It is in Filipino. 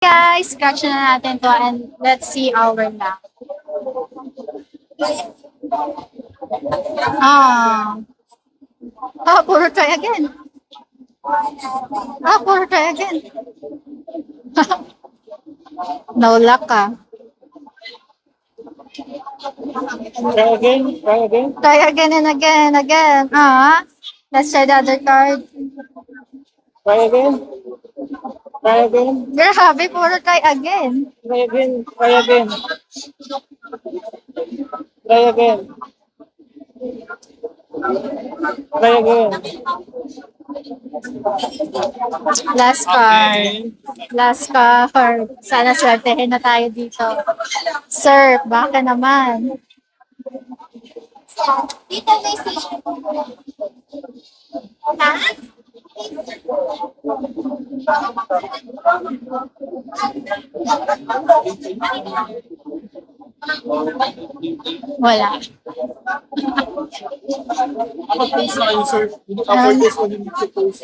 Guys, scratch na natin to and let's see our luck. Ah. Puro try again. Puro try again. No luck Try again, try again. Try again and again, again. Let's try the other card. Try again. Try again. Grabe, puro try again. Try again. Try again. Try again. Try again. Last card. Last card. Sana swertehin na tayo dito. Sir, baka naman. Dito may Wala. Ako post na kayo, sir. Hindi ka for this one, hindi ko post.